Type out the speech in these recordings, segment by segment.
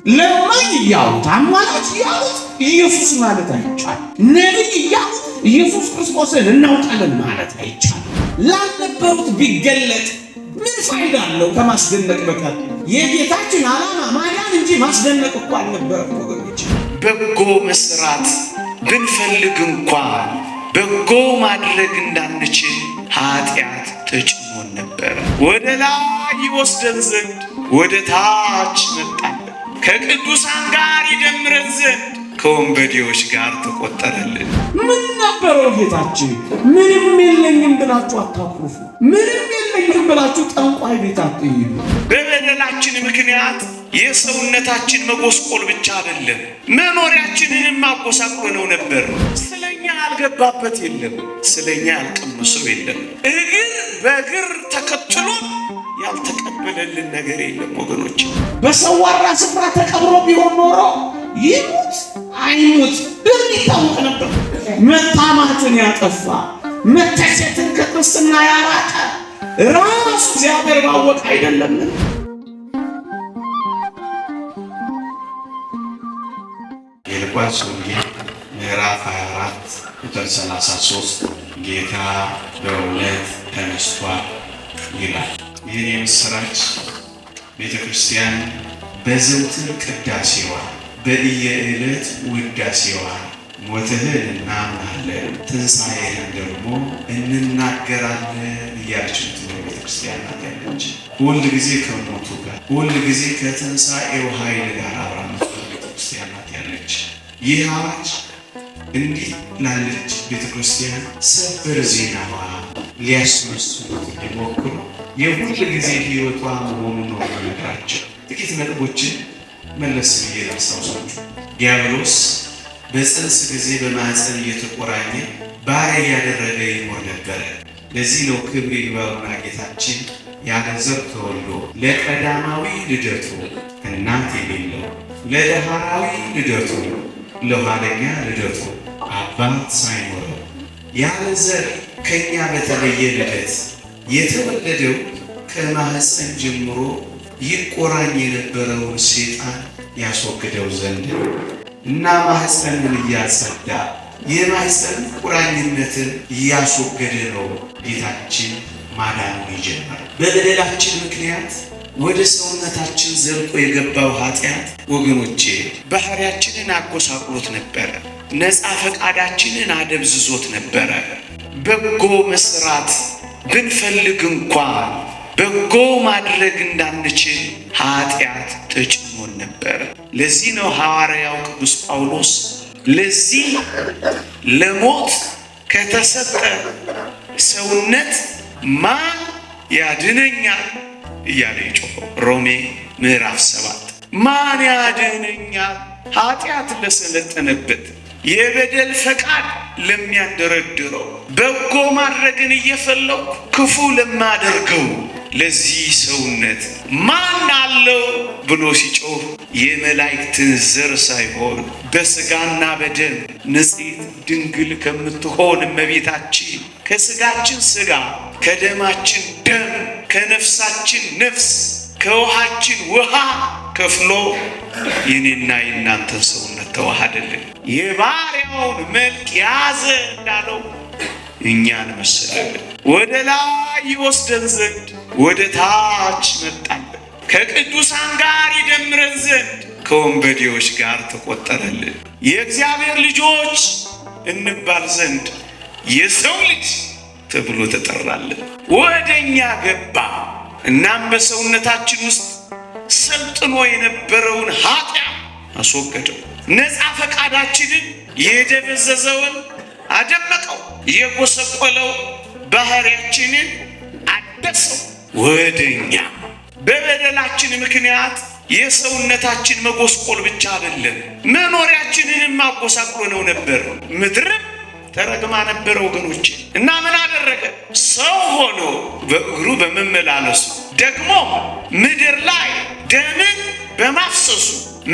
ለማኝ እያሉት አማላጅ እያሉት ኢየሱስ ማለት አይቻልም። ነቢይ እያሉት ኢየሱስ ክርስቶስን እናውቃለን ማለት አይቻልም። ላልነበሩት ቢገለጥ ምን ፋይዳ አለው ከማስደነቅ በቀር? የጌታችን ዓላማ ማዳን እንጂ ማስደነቅ እኮ አልነበረም ወገኖች። በጎ መስራት ብንፈልግ እንኳን በጎ ማድረግ እንዳንችል ኃጢአት ተጭኖን ነበር። ወደ ላይ ይወስደን ዘንድ ወደ ታች መጣን። ከቅዱሳን ጋር ይደምረን ዘንድ ከወንበዴዎች ጋር ተቆጠረልን። ምን ነበረው ጌታችን? ምንም የለኝም ብላችሁ አታኩርፉ። ምንም የለኝም ብላችሁ ጠንቋይ ቤት አትሂዱ። በበደላችን ምክንያት የሰውነታችን መጎስቆል ብቻ አይደለም፣ መኖሪያችንንም አጎሳቁለነው ነበር። ስለኛ ያልገባበት የለም፣ ስለኛ ያልቀመሰው የለም። እግር በእግር ተከትሎ ያልተቀበለልን ነገር የለም ወገኖች። በሰዋራ ስፍራ ተቀብሮ ቢሆን ኖሮ ይሙት አይሙት ይታወቅ ነበር። መታማትን ያጠፋ መተቸትን ከክርስትና ያራቀ ራሱ እግዚአብሔር ባወቀ አይደለምን? የሉቃስ ወንጌል ምዕራፍ 24 ቁጥር 33 ጌታ በእውነት ተነስቷል ይላል። ይህን የምስራች ቤተ ክርስቲያን በዘውትር ቅዳሴዋ በየዕለት ውዳሴዋ ሞትህን እናምናለን ትንሣኤህን ደግሞ እንናገራለን እያለች ቤተ ክርስቲያን ናት። ሁል ጊዜ ከሞቱ ጋር ሁል ጊዜ ከትንሣኤው ኃይል ጋር አብራ ቤተ ክርስቲያን ናት ያለች። ይህ አዋጅ እንዲህ ላለች ቤተ ክርስቲያን ሰበር ዜናዋ ሊያስመስሉት ሊሞክሩ የሁል ጊዜ ሕይወቷ መሆኑን ነው ነገራቸው። ጥቂት ነጥቦችን መለስ ብዬ ላስታውሳችሁ። ዲያብሎስ በጽንስ ጊዜ በማኅፀን እየተቆራኘ ባሪያ እያደረገ ይኖር ነበረ። ለዚህ ነው ክብር ይግባውና ጌታችን ያለ ዘር ተወልዶ ለቀዳማዊ ልደቱ እናት የሌለው ለዳህራዊ ልደቱ ለኋለኛ ልደቱ አባት ሳይኖረው ያለ ዘር ከኛ በተለየ ልደት የተወለደው ከማኅፀን ጀምሮ ይቆራኝ የነበረውን ሰይጣን ያስወግደው ዘንድ እና ማኅፀንን እያጸዳ የማኅፀን ቁራኝነትን እያስወገደ ነው ጌታችን ማዳኑን የጀመረው። በበደላችን ምክንያት ወደ ሰውነታችን ዘልቆ የገባው ኃጢአት ወገኖቼ ባህሪያችንን አጎሳቁሎት ነበረ። ነፃ ፈቃዳችንን አደብዝዞት ነበረ። በጎ መስራት ብንፈልግ እንኳን በጎ ማድረግ እንዳንችል ኃጢአት ተጭኖን ነበር። ለዚህ ነው ሐዋርያው ቅዱስ ጳውሎስ ለዚህ ለሞት ከተሰጠ ሰውነት ማን ያድነኛል እያለ የጮኸው። ሮሜ ምዕራፍ 7 ማን ያድነኛል? ኃጢአት ለሰለጠነበት የበደል ፈቃድ ለሚያደረድረው በጎ ማድረግን እየፈለኩ ክፉ ለማደርገው ለዚህ ሰውነት ማን አለው ብሎ ሲጮህ የመላእክትን ዘር ሳይሆን በሥጋና በደም ንጽሕት ድንግል ከምትሆን እመቤታችን ከሥጋችን ሥጋ ከደማችን ደም ከነፍሳችን ነፍስ ከውሃችን ውሃ ከፍሎ የኔና የእናንተን ሰውነት ተዋሃደልን። የባሪያውን መልክ ያዘ እንዳለው እኛን መሰለልን። ወደ ላይ ይወስደን ዘንድ ወደ ታች መጣልን። ከቅዱሳን ጋር ይደምረን ዘንድ ከወንበዴዎች ጋር ተቆጠረልን። የእግዚአብሔር ልጆች እንባል ዘንድ የሰው ልጅ ተብሎ ተጠራልን። ወደኛ ገባ። እናም በሰውነታችን ውስጥ ሰልጥኖ የነበረውን ኃጢአት አስወገደው። ነፃ ፈቃዳችንን የደበዘዘውን አደመቀው። የጎሰቆለው ባህሪያችንን አደሰው። ወደኛ በበደላችን ምክንያት የሰውነታችን መጎስቆል ብቻ አይደለም መኖሪያችንንም አጎሳቁሎ ነበር። ምድርም ተረግማ ነበር ወገኖቼ። እና ምን አደረገ? ሰው ሆኖ በእግሩ በመመላለሱ ደግሞ ምድር ላይ ደምን በማፍሰሱ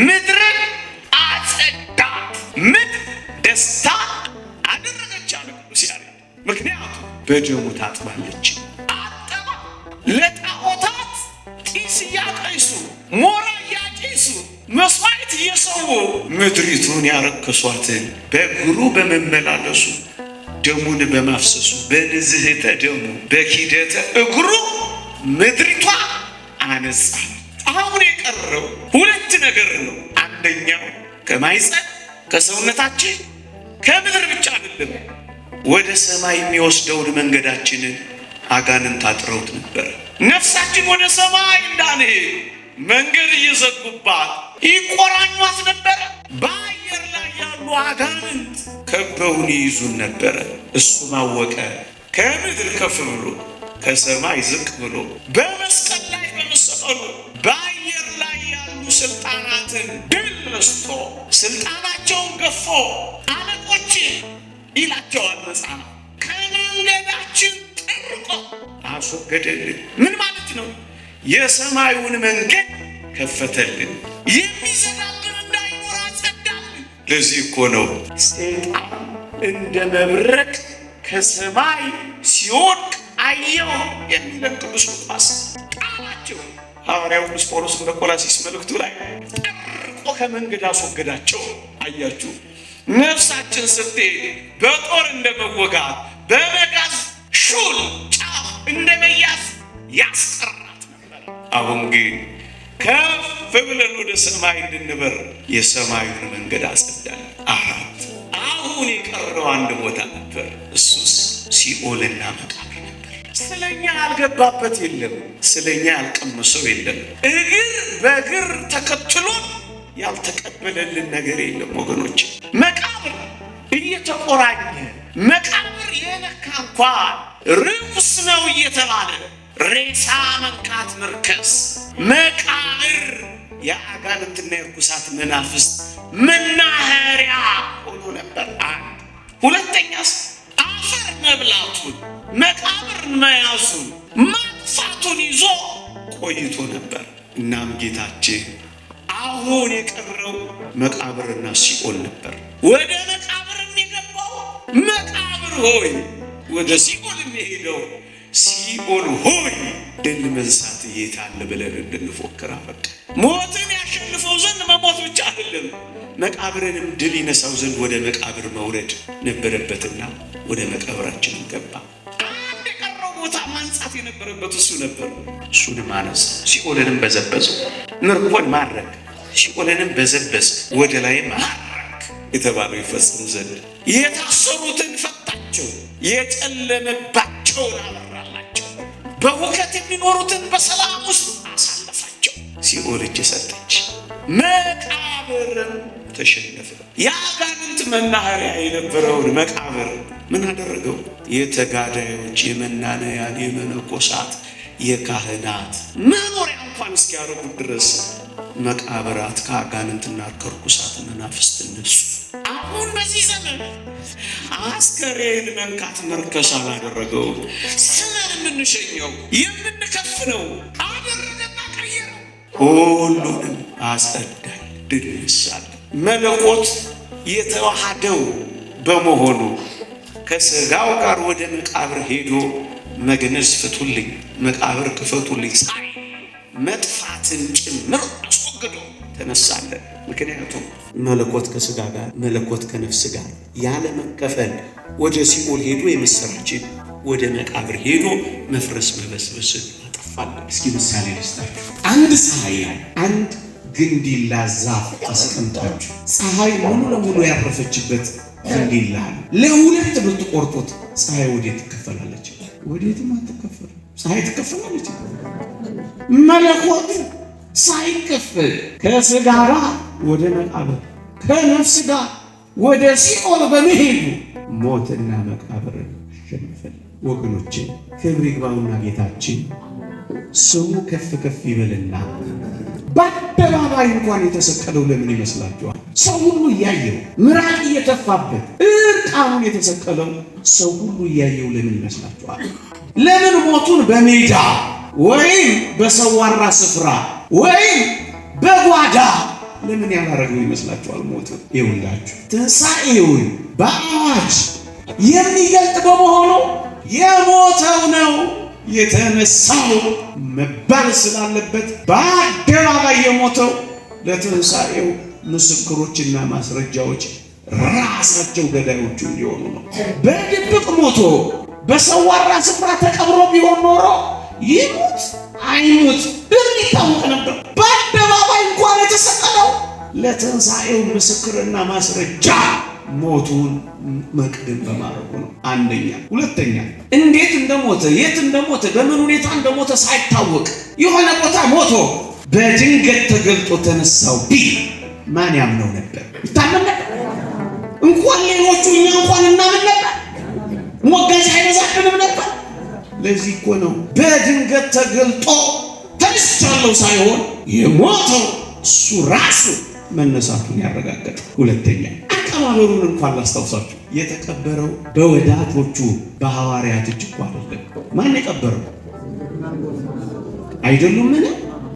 ምድርን አጸዳት። ምድር ደስታ አደረገች አለ ቅዱስ ያሬድ። ምክንያቱም በደሙ ታጥባለች። አጠባ። ለጣዖታት ጢስ እያቀይሱ ሞራ እያጨሱ መስዋዕት ሰው ምድሪቱን ያረከሷትን በእግሩ በመመላለሱ ደሙን በማፍሰሱ በንዝህተ ደሙ በኪደተ እግሩ ምድሪቷ አነጻ። አሁን የቀረው ሁለት ነገር ነው። አንደኛው ከማይጸን ከሰውነታችን ከምድር ብቻ አይደለም፣ ወደ ሰማይ የሚወስደውን መንገዳችንን አጋንንት አጥረውት ነበር። ነፍሳችን ወደ ሰማይ እንዳንሄድ መንገድ እየዘጉባት ይቆራኟት ነበረ። በአየር ላይ ያሉ አጋንንት ከበውን ይይዙን ነበረ። እሱ ማወቀ ከምድር ከፍ ብሎ ከሰማይ ዝቅ ብሎ በመስቀል ላይ በመሰቀሉ በአየር ላይ ያሉ ስልጣናትን ድል ነስቶ ስልጣናቸውን ገፎ አለቆች ይላቸዋል መጽሐፍ ከመንገዳችን ጠርቆ አስወገደልን። ምን ማለት ነው? የሰማዩን መንገድ ከፈተልን፣ የሚዘጋብን እንዳይኖር አጸዳልን። ለዚህ እኮ ነው ሰይጣን እንደ መብረቅ ከሰማይ ሲወድቅ አየው የሚለን ቅዱስ ሉቃስ ቃላቸው። ሐዋርያው ቅዱስ ጳውሎስ በቆላስይስ መልእክቱ ላይ ጠርቆ ከመንገድ አስወገዳቸው። አያችሁ፣ ነፍሳችን ስትሄድ በጦር እንደመወጋት በመጋዝ ሹል ጫፍ እንደመያዝ ያስቀራት ነበር። አሁን ግን ከፍ ብለን ወደ ሰማይ እንድንበር የሰማዩን መንገድ አጸዳል። አሁን የቀረው አንድ ቦታ ነበር። እሱስ ሲኦልና መቃብር ነበር። ስለኛ ያልገባበት የለም፣ ስለኛ ያልቀመሰው የለም። እግር በእግር ተከትሎን ያልተቀበለልን ነገር የለም ወገኖች። መቃብር እየተቆራኘ መቃብር የነካ እንኳን ርኩስ ነው እየተባለ ሬሳ መንካት መርከስ፣ መቃብር የአጋንንትና የርኩሳት መናፍስት መናኸሪያ ሆኖ ነበር። አንድ ሁለተኛስ አፈር መብላቱን መቃብርን መያዙን ማጥፋቱን ይዞ ቆይቶ ነበር። እናም ጌታችን አሁን የቀረው መቃብርና ሲኦል ነበር። ወደ መቃብር የሚገባው መቃብር ሆይ፣ ወደ ሲኦል የሚሄደው ሲኦል ሆይ ድል መንሳት የታለ ብለን እንድንፎክር አበቃ። ሞትን ያሸንፈው ዘንድ መሞት ብቻ አይደለም፣ መቃብርንም ድል ይነሳው ዘንድ ወደ መቃብር መውረድ ነበረበትና ወደ መቃብራችን ገባ። አንድ የቀረው ቦታ ማንጻት የነበረበት እሱ ነበር። እሱንም አነሳ፣ ሲኦልንም በዘበዘ። ምርኮን ማረክ፣ ሲኦልንም በዘበዘ፣ ወደ ላይ ማረክ የተባለው ይፈጸም ዘንድ የታሰሩትን ፈታቸው፣ የጨለመባቸውን አበራላቸው፣ በሁከት የሚኖሩትን በሰላም ውስጥ አሳለፋቸው። ሲኦል እጅ ሰጠች፣ መቃብርም ተሸነፈ። የአጋንንት መናኸሪያ የነበረውን መቃብር ምን አደረገው? የተጋዳዮች፣ የመናንያን፣ የመነኮሳት፣ የካህናት መኖሪያ እንኳን እስኪያደርጉት ድረስ መቃብራት ከአጋንንትና ከርኩሳት መናፍስት እነሱ። አሁን በዚህ ዘመን አስከሬን መንካት መርከስ አላደረገው። ስለን የምንሸኘው የምንከፍነው አደረገና ቀየረው። ሁሉንም አጸዳል፣ ድል ነሳል። መለኮት የተዋሃደው በመሆኑ ከሥጋው ጋር ወደ መቃብር ሄዶ መግነዝ ፍቱልኝ፣ መቃብር ክፈቱልኝ ሳይ መጥፋትን ጭምር አስወግዶ ተነሳለን። ምክንያቱም መለኮት ከሥጋ ጋር መለኮት ከነፍስ ጋር ያለ መከፈል ወደ ሲኦል ሄዶ የምስራችን ወደ መቃብር ሄዶ መፍረስ መበስበስን አጠፋለን። እስኪ ምሳሌ ልስጣችሁ። አንድ ፀሐይ አንድ ግንዲላ ዛፍ አስቀምጣችሁ ፀሐይ ሙሉ ለሙሉ ያረፈችበት ግንዲላ ለሁለት ብትቆርጡት ፀሐይ ወዴት ትከፈላለች? ወዴትም አትከፈልም። ፀሐይ ትከፈላለች። መለኮት ሳይከፈል ከሥጋ ጋር ወደ መቃብር ከነፍስ ጋር ወደ ሲኦል በመሄዱ ሞትና መቃብርን አሸነፈ። ወገኖቼ ክብር ይግባውና ጌታችን ስሙ ከፍ ከፍ ይበልና በአደባባይ እንኳን የተሰቀለው ለምን ይመስላችኋል? ሰው ሁሉ እያየው ምራቅ እየተፋበት እርቃኑን የተሰቀለው ሰው ሁሉ እያየው ለምን ይመስላችኋል? ለምን ሞቱን በሜዳ ወይም በሰዋራ ስፍራ ወይም በጓዳ ለምን ያላረገው ይመስላችኋል? ሞቱን ይውላችሁ ትንሣኤውን በአዋጅ የሚገልጥ በመሆኑ የሞተው ነው የተነሳው መባል ስላለበት በአደባባይ የሞተው ለትንሣኤው ምስክሮችና ማስረጃዎች ራሳቸው ገዳዮቹ እንዲሆኑ ነው። በድብቅ ሞቶ በሰዋራ ስፍራ ተቀብሮ ቢሆን ኖሮ ይሙት አይሙት የሚታወቅ ነበር። በአደባባይ እንኳን የተሰቀለው ለትንሣኤው ምስክርና ማስረጃ ሞቱን መቅደም በማድረጉ ነው። አንደኛ። ሁለተኛ እንዴት እንደሞተ የት እንደሞተ በምን ሁኔታ እንደሞተ ሳይታወቅ የሆነ ቦታ ሞቶ በድንገት ተገልጦ ተነሳው ቢል ማን ያምነው ነበር? ይታመን ነበር? እንኳን ሌሎቹ እኛ እንኳን እናምን ነበር። ሞጋጅ አይበዛብንም ነበር። ለዚህ እኮ ነው በድንገት ተገልጦ ተነስቻለሁ ሳይሆን የሞተው እሱ ራሱ መነሳቱን ያረጋገጠ። ሁለተኛ አቀባበሩን እንኳን ላስታውሳችሁ። የተቀበረው በወዳጆቹ በሐዋርያት እጅ እኮ አይደለም። ማን የቀበረው? አይደሉም? ምን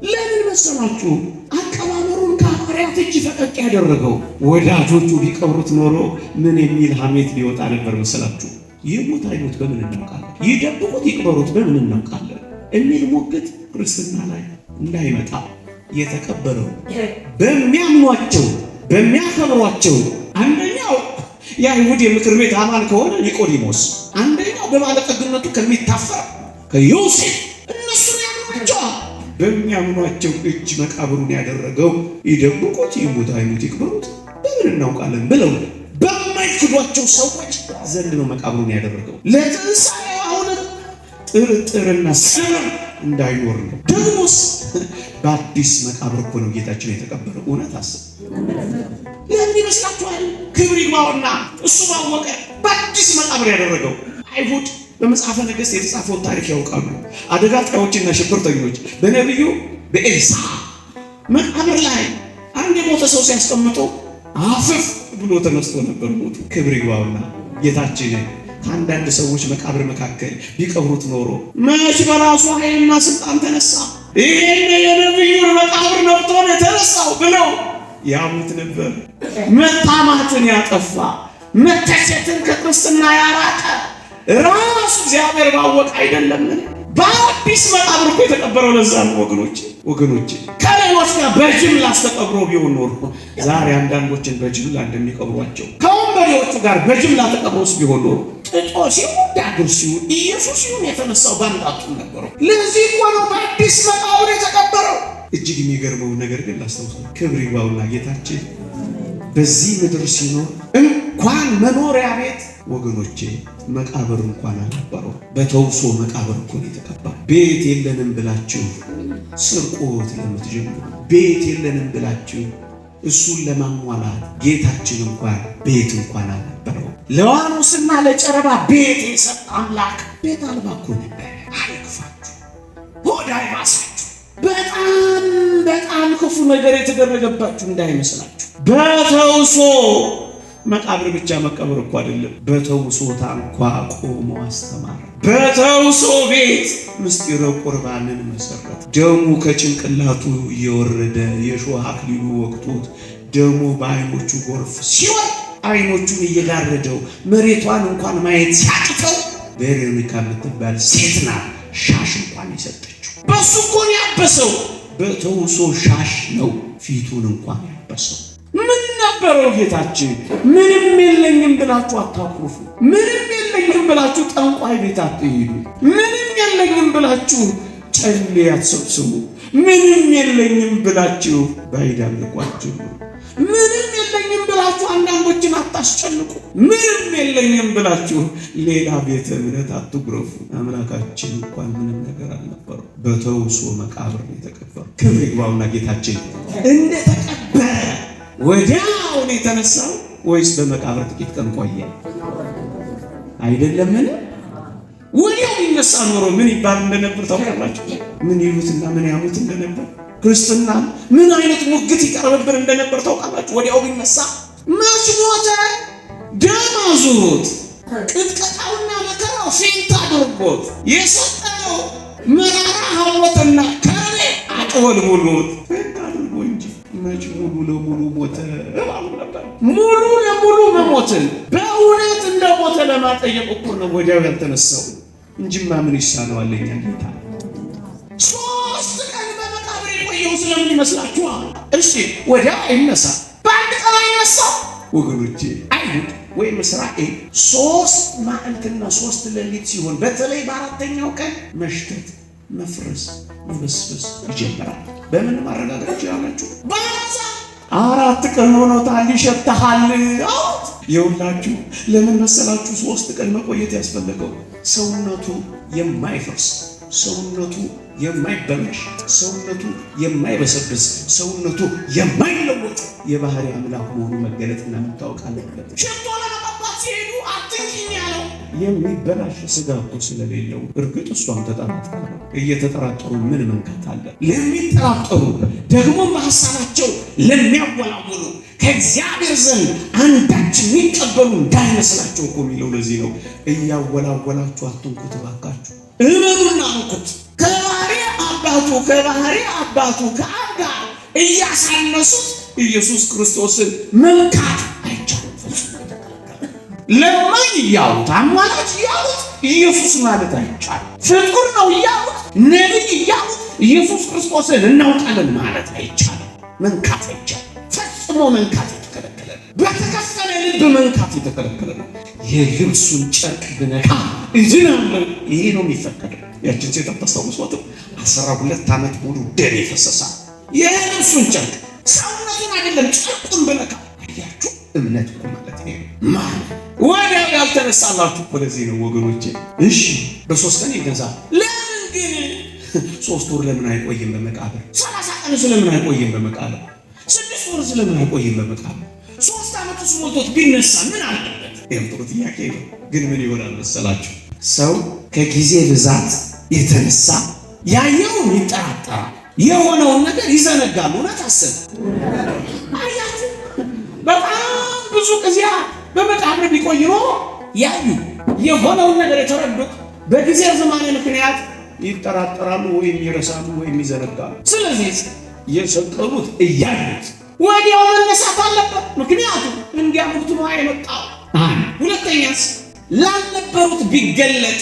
ለምን መሰላችሁ? አቀባበሩን ከሐዋርያት እጅ ፈቀቅ ያደረገው ወዳጆቹ ቢቀብሩት ኖሮ ምን የሚል ሐሜት ሊወጣ ነበር መሰላችሁ? ይሞት አይሞት በምን እናውቃለን? ይደብቁት ይቅበሩት በምን እናውቃለን የሚል ሞግት ክርስትና ላይ እንዳይመጣ የተቀበረው በሚያምኗቸው በሚያከብሯቸው፣ አንደኛው የአይሁድ የምክር ቤት አባል ከሆነ ኒቆዲሞስ፣ አንደኛው በባለጠግነቱ ከሚታፈር ከዮሴፍ፣ እነሱን ያምኗቸዋል። በሚያምኗቸው እጅ መቃብሩን ያደረገው ይደብቁት ይሙት አይሙት ይቅበሩት በምን እናውቃለን ብለው በማይክዷቸው ሰዎች ዘንድ ነው መቃብሩን ያደረገው። ለትንሣኤው አሁንም ጥርጥርና ስምም እንዳይኖር ነው። ደግሞስ በአዲስ መቃብር እኮ ነው ጌታችን የተቀበረው። እውነት አስብ። ለምን ይመስላችኋል? ክብር ይግባውና እሱ ባወቀ በአዲስ መቃብር ያደረገው። አይሁድ በመጽሐፈ ነገሥት የተጻፈውን ታሪክ ያውቃሉ። አደጋ ጣዮችና ሽብርተኞች በነቢዩ በኤልሳ መቃብር ላይ አንድ የሞተ ሰው ሲያስቀምጡ አፍፍ ብሎ ተነስቶ ነበር ሞቱ። ክብር ይግባውና ጌታችን ከአንዳንድ ሰዎች መቃብር መካከል ቢቀብሩት ኖሮ መች በራሱ ኃይልና ስልጣን ተነሳ፣ ይሄን የነቢዩን መቃብር ነብቶ ነው የተነሳው ብለው ያሙት ነበር። መታማትን ያጠፋ መተቸትን ከክርስትና ያራቀ ራሱ እግዚአብሔር ባወቀ አይደለምን? በአዲስ መቃብር እኮ የተቀበረው ለዛ ነው ወገኖች። ከሌሎች ጋር በጅምላ ተቀብሮ ቢሆን ኖሮ ዛሬ አንዳንዶችን በጅምላ እንደሚቀብሯቸው ከወንበዴዎቹ ጋር በጅምላ ተቀብሮስ ቢሆን ኖሮ ጥጦስ ይሁን ዳግርስ ይሁን ኢየሱስ ይሁን የተነሳው ባንዳጡ ነበረው። ለዚህ እኮ ነው በአዲስ መቃብር የተቀበረው። እጅግ የሚገርመው ነገር ግን ላስታውሳችሁ። ክብር ይግባውና ጌታችን በዚህ ምድር ሲኖር እንኳን መኖሪያ ቤት ወገኖቼ መቃብር እንኳን አልነበረው። በተውሶ መቃብር እኮ ነው የተቀበረው። ቤት የለንም ብላችሁ ስርቆት ለምትጀምሩ፣ ቤት የለንም ብላችሁ እሱን ለማሟላት ጌታችን እንኳን ቤት እንኳን አልነበረው። ለዋኖስና ለጨረባ ቤት የሰጠ አምላክ ቤት አልባ እኮ ነበር። አይክፋችሁ፣ ሆድ አይባሳችሁ። በጣም ክፉ ነገር የተደረገባችሁ እንዳይመስላችሁ። በተውሶ መቃብር ብቻ መቀበር እኮ አይደለም። በተውሶ ታንኳ ቆሞ አስተማረ። በተውሶ ቤት ምስጢረ ቁርባንን መሰረት። ደሙ ከጭንቅላቱ እየወረደ የሾህ አክሊሉ ወቅቶት ደሙ በዓይኖቹ ጎርፍ ሲወር ዓይኖቹን እየጋረደው መሬቷን እንኳን ማየት ሲያቅተው ቬሮኒካ የምትባል ሴትና ሻሽ እንኳን የሰጠችው በሱ እኮ ነው ያበሰው። በተውሶ ሻሽ ነው ፊቱን እንኳን ያበሰው። ምን ነበረው ጌታችን? ምንም የለኝም ብላችሁ አታኩርፉ። ምንም የለኝም ብላችሁ ጠንቋይ ቤት አትሄዱ። ምንም የለኝም ብላችሁ ጨሌ አትሰብስቡ። ምንም የለኝም ብላችሁ ባዕድ አምልኮ አትጀምሩ። ምንም የለኝም ብላችሁ አንዳንዶችን አታስጨንቁ። ምንም የለኝም ብላችሁ ሌላ ቤተ እምነት አትጉረፉ። አምላካችን እንኳን ምንም ነገር አልነበረው። በተውሶ መቃብር ነው የተቀበረው። ክብር ይግባውና ጌታችን እንደተቀበረ ወዲያውኑ የተነሳው ወይስ በመቃብር ጥቂት ቀን ቆየ? አይደለምን? ወዲያው ይነሳ ኖሮ ምን ይባል እንደነበር ታውቃላችሁ? ምን ይሉትና ምን ያሙት እንደነበር፣ ክርስትና ምን አይነት ሙግት ይቀርብብን እንደነበር ታውቃላችሁ? ወዲያው ቢነሳ መች ሞተ? ደም አዙሮት ቅጥቀጣውና መከራው ፌንት አድርጎት የሰጠው መራራ ሐሞትና ከርቤ አጥወልውሎት ፌንት አድርጎ እንጂ መች ሙሉ ለሙሉ ሞተ ባሉ ነበር። ሙሉ ለሙሉ መሞትን በእውነት እንደሞተ ለማጠየቅ እኮ ነው ወዲያው ያልተነሳው እንጂማ ምን ይሳነዋል? የኛ ጌታ 3 ቀን በመቃብር የቆየው ስለምን ይመስላችኋል? እሺ ወዲያው አይነሳ። የተነሳው ወገኖቼ አይሁድ ወይም እስራኤል 3 መዓልትና 3 ሌሊት ሲሆን በተለይ በአራተኛው ቀን መሽተት፣ መፍረስ፣ መበስበስ ይጀምራል። በምን ማረጋገጥ ይችላላችሁ? ባዛ 4 ቀን ሆኖታል ይሸታሃል። ይኸውላችሁ ለምን መሰላችሁ 3 ቀን መቆየት ያስፈልገው? ሰውነቱ የማይፈርስ፣ ሰውነቱ የማይበላሽ፣ ሰውነቱ የማይበሰብስ፣ ሰውነቱ የማይለወጥ የባህሪ አምላክ መሆኑ መገለጥና መታወቅ አለበት። ሽቶ ለመቀባት ሲሄዱ አትንኪኝ ያለው የሚበላሽ ስጋ እኮ ስለሌለው። እርግጥ እሷም ተጠራጥራ ነው። እየተጠራጠሩ ምን መንካት አለ? ለሚጠራጠሩ ደግሞ በሐሳባቸው ለሚያወላውሉ ከእግዚአብሔር ዘንድ አንዳች የሚቀበሉ እንዳይመስላቸው እኮ የሚለው ለዚህ ነው። እያወላወላችሁ አትንኩት እባካችሁ፣ እመኑና ንኩት። ከባህሪ አባቱ ከአብ ጋር እያሳነሱት ኢየሱስ ክርስቶስን መንካት አይቻልም። ፍጹም ተከለከለ። ለማኝ እያሉት አማላጅ እያሉት ኢየሱስ ማለት አይቻልም። ፍጡር ነው እያሉት ነቢይ እያሉት ኢየሱስ ክርስቶስን እናውቃለን ማለት አይቻልም። መንካት አይቻልም። ፈጽሞ መንካት የተከለከለ ነው። በተከፈለ ልብ መንካት የተከለከለ ነው። የልብሱን ጨርቅ ብነካ እድናለሁ፣ ይሄ ነው የሚፈቀደው። ያችን ሴት አታስታውሷትም? 12 ዓመት ሙሉ ደም የፈሰሳል። የልብሱን ጨርቅ ሰውነቱን አይደለም ጨርቁን ብነካ። አያችሁ፣ እምነት እኮ ማለት ይሄ ማለት ወዲያው ያልተነሳላችሁ እኮ ለዚህ ነው ወገኖቼ። እሺ በ3 ቀን ይገዛል። ለምን ግን 3 ወር ለምን አይቆይም በመቃብር? 30 ቀን ስለምን አይቆይም በመቃብር? 6 ወር ስለምን አይቆይም በመቃብር? 3 ዓመት ሞልቶት ቢነሳ ምን አለበት? ይሄም ጥሩ ጥያቄ ነው። ግን ምን ይሆናል መሰላችሁ? ሰው ከጊዜ ብዛት የተነሳ ያየውን ይጠራጠራል፣ የሆነውን ነገር ይዘነጋል። እውነት አሰብ አያችሁ፣ በጣም ብዙ ጊዜያ በመቃብር ቢቆይ ኖሮ ያዩ የሆነውን ነገር የተረዱት በጊዜ ዘመን ምክንያት ይጠራጠራሉ፣ ወይም ይረሳሉ፣ ወይም ይዘነጋሉ። ስለዚህ የሰቀሉት እያዩት ወዲያው መነሳት አለበት። ምክንያቱም እንዲያምኑት ነው የመጣው። ሁለተኛስ ላልነበሩት ቢገለጥ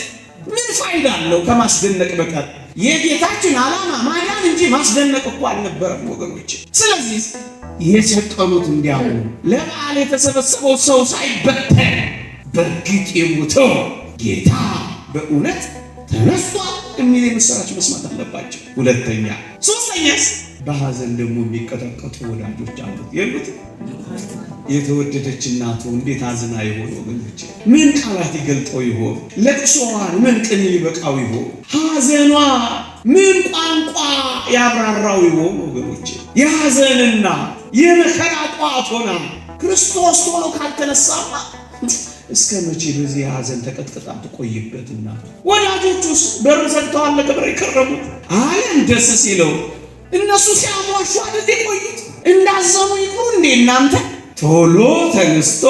ምን ፋይዳ አለው ከማስደነቅ በቀር? የጌታችን ዓላማ ማዳን እንጂ ማስደነቅ እኮ አልነበረም ወገኖች። ስለዚህ የሰቀሉት እንዲያምኑ ለበዓል የተሰበሰበው ሰው ሳይበተን በእርግጥ የሞተው ጌታ በእውነት ተነስቷል የሚል የምስራች መስማት አለባቸው። ሁለተኛ ሶስተኛስ በሐዘን ደግሞ የሚቀጠቀጡ ወዳጆች አሉት የሉት? የተወደደች እናቱ እንዴት አዝና ይሆን ወገኖች? ምን ቃላት ይገልጠው ይሆን? ለቅሶዋን ምን ቅኔ ይበቃው ይሆን? ሐዘኗ ምን ቋንቋ ያብራራው ይሆን ወገኖች? የሐዘንና የመከራ ቋት ሆና ክርስቶስ ቶሎ ካልተነሳማ እስከ መቼ በዚህ የሐዘን ተቀጥቅጣ ትቆይበት? እናቱ ወዳጆቹስ በር ዘግተዋል ለክብር የከረሙት። ዓለም ደስ ሲለው እነሱ ሲያሟሹ አይደል የቆዩት? እንዳዘኑ ይቁሩ እንዴ እናንተ? ቶሎ ተነስቶ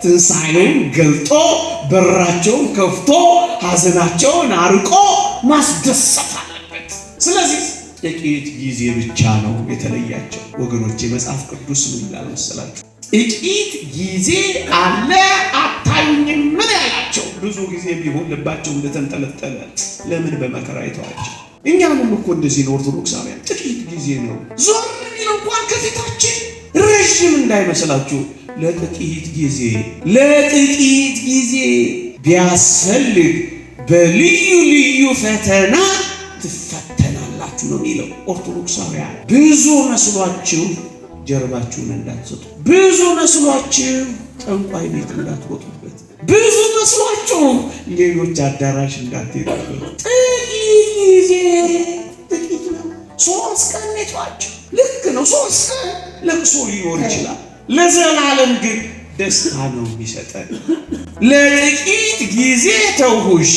ትንሣኤውን ገልጦ በራቸውን ከፍቶ ሐዘናቸውን አርቆ ማስደሰት አለበት። ስለዚህ ጥቂት ጊዜ ብቻ ነው የተለያቸው ወገኖች። የመጽሐፍ ቅዱስ ምን ይላል መሰላችሁ? ጥቂት ጊዜ አለ አታዩኝም ምን ያላቸው። ብዙ ጊዜ ቢሆን ልባቸው እንደተንጠለጠለ ለምን በመከራ አይተዋቸው? እኛንም እኮ እንደዚህ ነው ኦርቶዶክሳውያን። ጥቂት ጊዜ ነው ዞር ቢል እንኳን ከፊታችን ረዥም እንዳይመስላችሁ። ለጥቂት ጊዜ ቢያስፈልግ በልዩ ልዩ ፈተና ትፈተናላችሁ ነው የሚለው። ኦርቶዶክሳውያን ብዙ መስሏችሁ ጀርባችሁን እንዳትሰጡ፣ ብዙ መስሏችሁ ጠንቋይ ቤት እንዳትወጡበት፣ ብዙ መስሏችሁ ሌሎች አዳራሽ እንዳትሄዱበት። ጥቂት ነው። 3 ቀን ነቷቸው። ልክ ነው። 3 ቀን ለቅሶ ሊኖር ይችላል። ለዘላለም ግን ደስታ ነው የሚሰጠን። ለጥቂት ጊዜ ተውሁሽ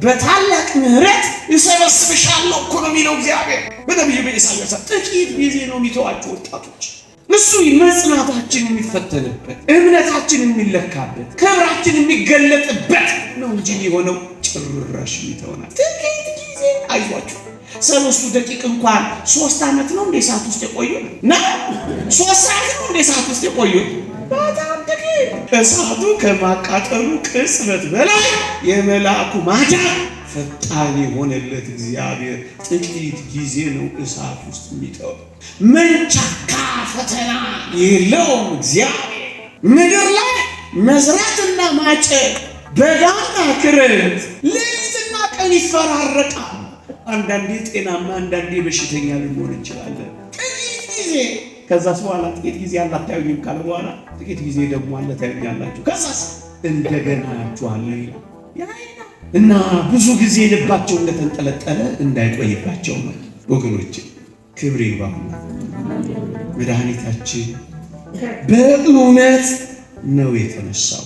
በታላቅ ምሕረት እሰበስብሻለሁ እኮ ነው የሚለው እግዚአብሔር በነቢዩ በኢሳይያስ። ጥቂት ጊዜ ነው የሚተዋቸው ወጣቶች። እሱ መጽናታችን የሚፈተንበት፣ እምነታችን የሚለካበት፣ ክብራችን የሚገለጥበት ነው እንጂ የሆነው ጭራሽ ይተውናል። ጥቂት ጊዜ አይዟችሁ። 3 ደቂቃ እንኳን 3 ዓመት ነው እንደ ሰዓት ውስጥ የቆዩት ነው። 3 ሰዓት ነው እንደ ሰዓት ውስጥ የቆዩት። በጣም ጥቂት። እሳቱ ከማቃጠሉ ቅጽበት በላይ የመልአኩ ማዳን ፈጣን የሆነለት እግዚአብሔር ጥቂት ጊዜ ነው እሳት ውስጥ የሚተው። መንቻካ ፈተና የለውም እግዚአብሔር። ምድር ላይ መዝራትና ማጨድ፣ በጋና ክረምት፣ ሌሊትና ቀን ይፈራረቃል። አንዳንዴ ጤናማ አንዳንዴ በሽተኛ ልንሆን እንችላለን። ጥቂት ጊዜ ከዛስ በኋላ ጥቂት ጊዜ አላታዩኝም ካለ በኋላ ጥቂት ጊዜ ደግሞ አላታዩኛላችሁ ከዛስ እንደገና ያችኋለሁ ይላል። እና ብዙ ጊዜ ልባቸው እንደተንጠለጠለ እንዳይቆይባቸው ነው ወገኖች። ክብር ይግባው መድኃኒታችን በእውነት ነው የተነሳው።